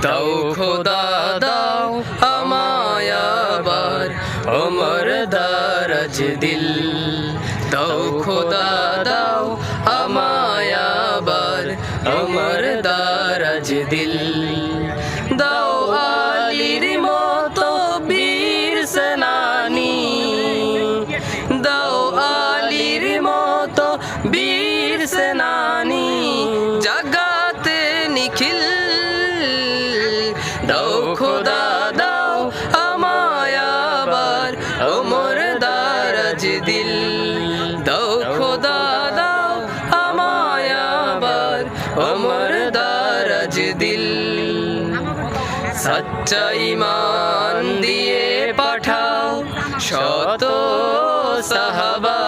দাও খোদা দাও আমায় আবার ওমর দারাজ দিল, দাও খোদা দাও আমায় আবার ওমর দারাজ দিল। দাও আলীর মতো বীর সেনানী, দাও আলীর মতো বীর সেনানী, জাগাতে নিখিল। দাও খোদা দাও আমায় আবার ওমর দারাজ দিল, দাও খোদা দাও আমায় আবার ওমর দারাজ দিল। সচ্চা ঈমান দিয়ে পাঠাও শত সাহাবা,